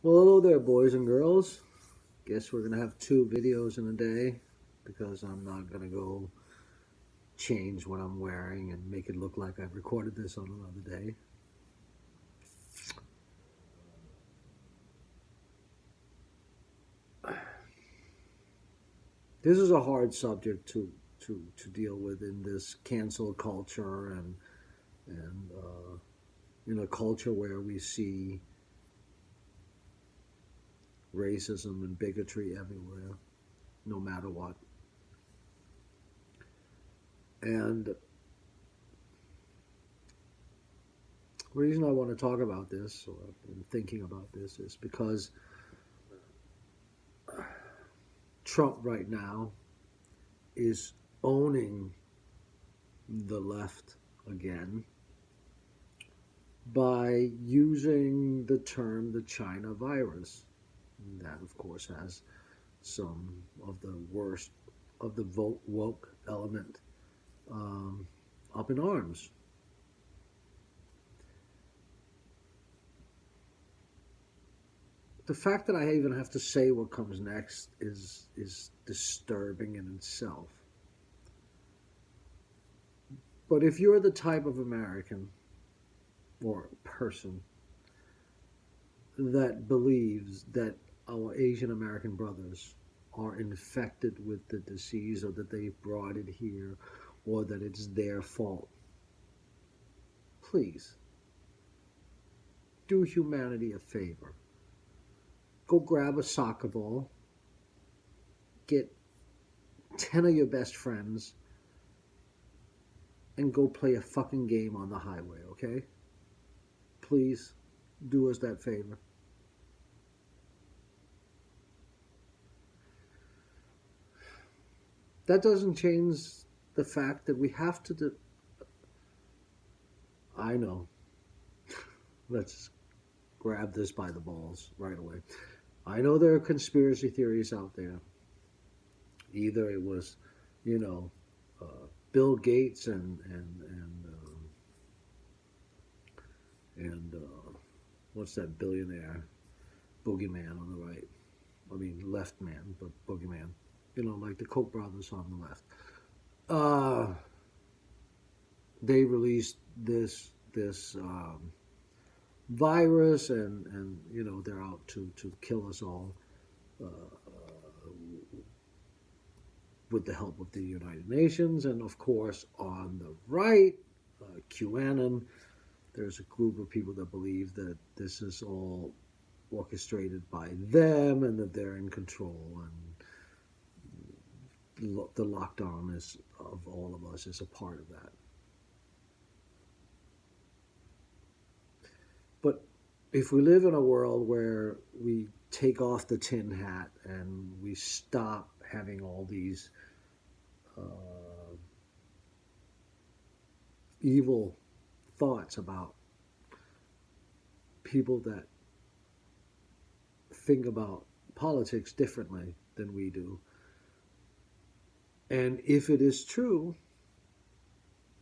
Well, hello there, boys and girls. Guess we're gonna have two videos in a day because I'm not gonna go change what I'm wearing and make it look like I've recorded this on another day. This is a hard subject to deal with in this cancel culture and in a culture where we see racism and bigotry everywhere, no matter what. And the reason I want to talk about this, or I've been thinking about this, is because Trump right now is owning the left again by using the term the China virus. That, of course, has some of the worst of the woke element um, up in arms. The fact that I even have to say what comes next is disturbing in itself. But if you're the type of American or person that believes that our Asian American brothers are infected with the disease or that they brought it here or that it's their fault, please do humanity a favor. Go grab a soccer ball, get 10 of your best friends, and go play a fucking game on the highway, okay? Please do us that favor. That doesn't change the fact that we have to do. I know. Let's grab this by the balls right away. I know there are conspiracy theories out there. Either it was, you know, Bill Gates and what's that billionaire boogeyman on the right? I mean, left man, but boogeyman. You know, like the Koch brothers on the left. Uh, they released this virus, and you know they're out to kill us all. Uh, with the help of the United Nations, and of course on the right, QAnon. There's a group of people that believe that this is all orchestrated by them and that they're in control, and the lockdown is of all of us is a part of that. But if we live in a world where we take off the tin hat and we stop having all these evil thoughts about people that think about politics differently than we do. And if it is true,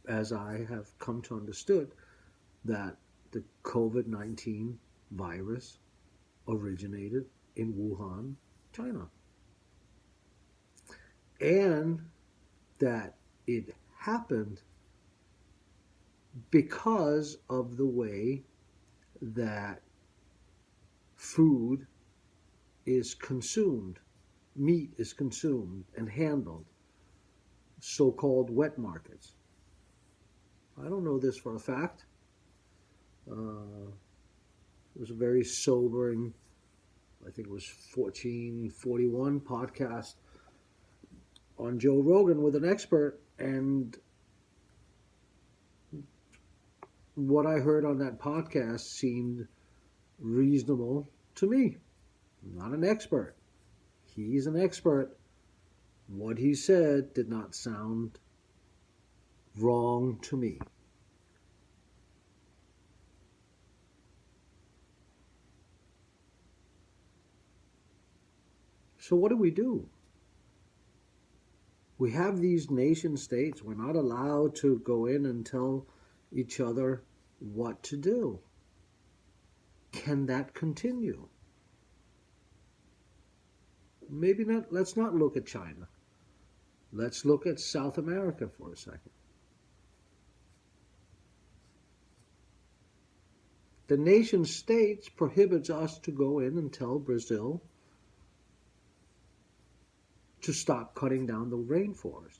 as I have come to understood, that the COVID-19 virus originated in Wuhan, China, and that it happened because of the way that food is consumed, meat is consumed and handled, so called wet markets. I don't know this for a fact. It was a very sobering, I think it was 1441 podcast on Joe Rogan with an expert. And what I heard on that podcast seemed reasonable to me. I'm not an expert. He's an expert. What he said did not sound wrong to me. So what do we do? We have these nation states. We're not allowed to go in and tell each other what to do. Can that continue? maybe not, let's not look at China. Let's look at South America for a second. The nation states prohibits us to go in and tell Brazil to stop cutting down the rainforest.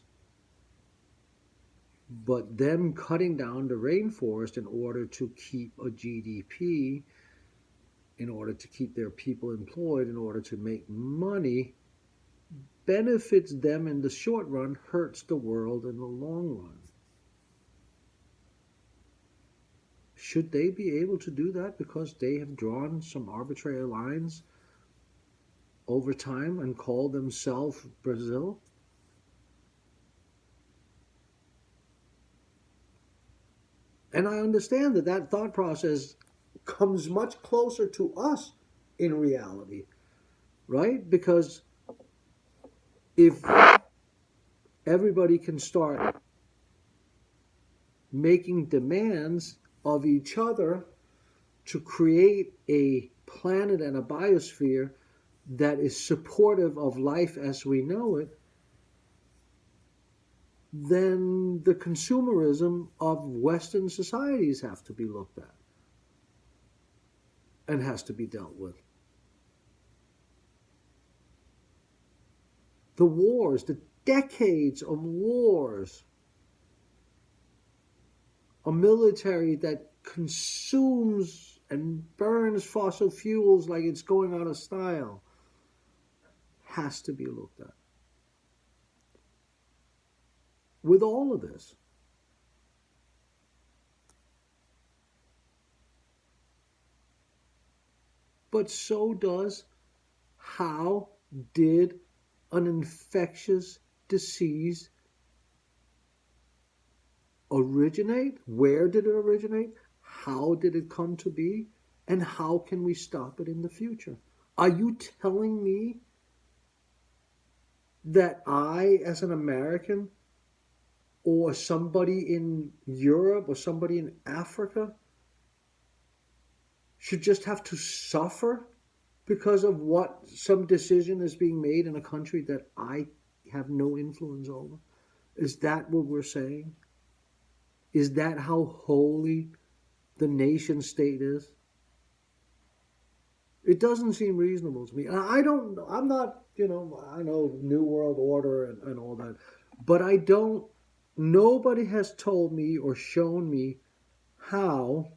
But them cutting down the rainforest in order to keep a GDP, in order to keep their people employed, in order to make money, benefits them in the short run, hurts the world in the long run. Should they be able to do that because they have drawn some arbitrary lines over time and call themselves Brazil? And I understand that that thought process comes much closer to us in reality, right? Because if everybody can start making demands of each other to create a planet and a biosphere that is supportive of life as we know it, then the consumerism of Western societies have to be looked at and has to be dealt with. The wars, the decades of wars, a military that consumes and burns fossil fuels like it's going out of style, has to be looked at. With all of this, but so does how did an infectious disease originate? Where did it originate? How did it come to be? And how can we stop it in the future? Are you telling me that I, as an American, or somebody in Europe, or somebody in Africa, should just have to suffer because of what some decision is being made in a country that I have no influence over? Is that what we're saying? Is that how holy the nation state is? It doesn't seem reasonable to me. I'm not, I know New World Order and all that, but nobody has told me or shown me how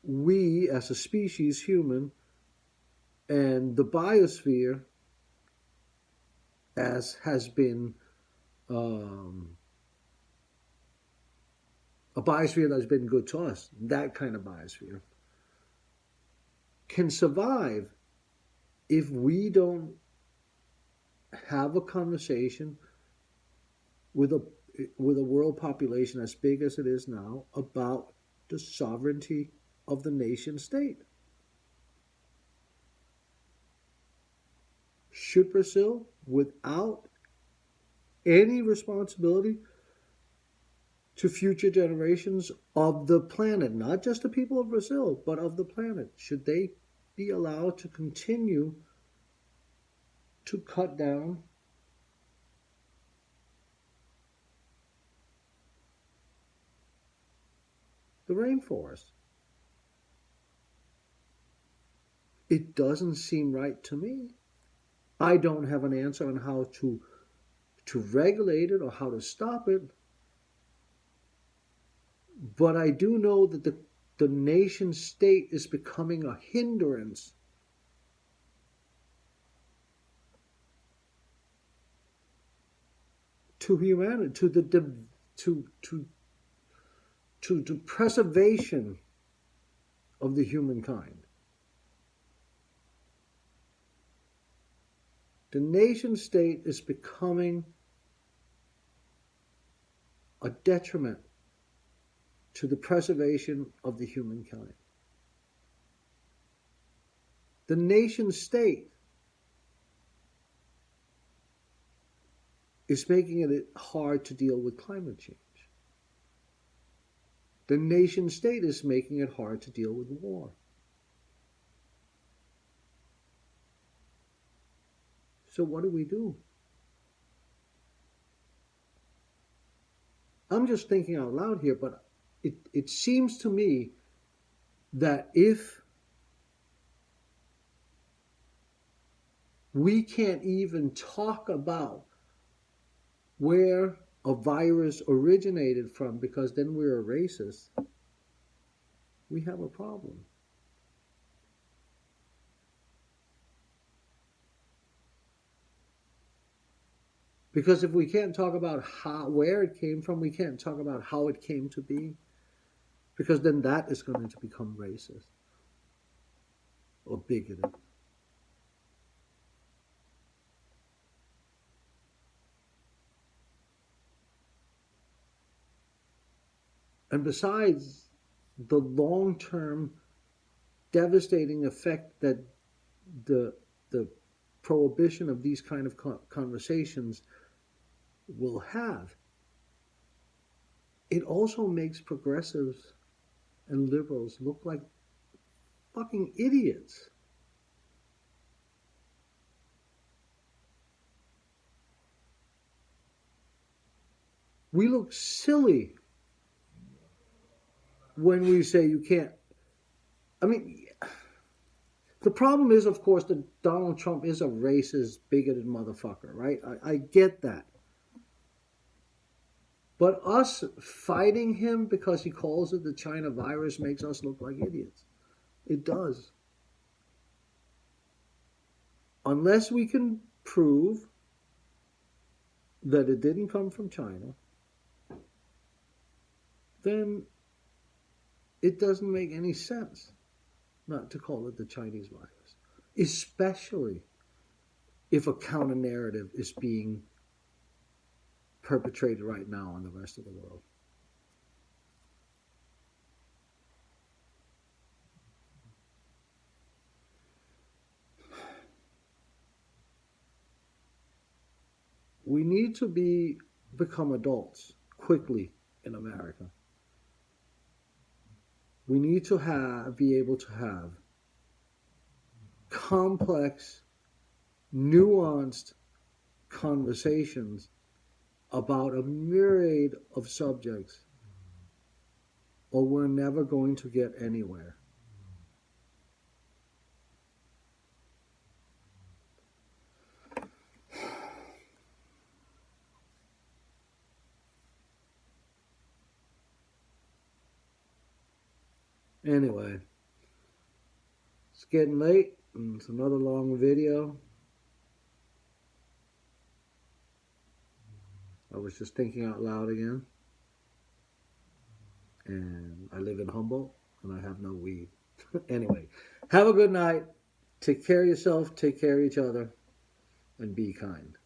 we as a species, human, and the biosphere, as has been a biosphere that's been good to us, that kind of biosphere, can survive if we don't have a conversation with a world population as big as it is now about the sovereignty of the nation state. Should Brazil, without any responsibility to future generations of the planet, not just the people of Brazil, but of the planet, should they be allowed to continue to cut down the rainforest? It doesn't seem right to me. I don't have an answer on how to regulate it or how to stop it. But I do know that the nation state is becoming a hindrance to humanity, to the preservation of the humankind. The nation state is becoming a detriment to the preservation of the humankind. The nation state is making it hard to deal with climate change. The nation state is making it hard to deal with war. So what do we do? I'm just thinking out loud here, but it seems to me that if we can't even talk about where a virus originated from because then we're a racist, we have a problem. Because if we can't talk about where it came from, we can't talk about how it came to be. Because then that is going to become racist or bigoted. And besides the long-term devastating effect that the the prohibition of these kind of conversations will have, it also makes progressives and liberals look like fucking idiots. We look silly when we say you can't. I mean, the problem is, of course, that Donald Trump is a racist, bigoted motherfucker, right? I get that. But us fighting him because he calls it the China virus makes us look like idiots. It does. Unless we can prove that it didn't come from China, then it doesn't make any sense not to call it the Chinese virus, especially if a counter narrative is being perpetrated right now on the rest of the world. We need to become adults quickly in America. We need to be able to have complex, nuanced conversations about a myriad of subjects, or we're never going to get anywhere. Anyway, it's getting late, and it's another long video. I was just thinking out loud again. And I live in Humboldt, and I have no weed. Anyway, have a good night. Take care of yourself, take care of each other, and be kind.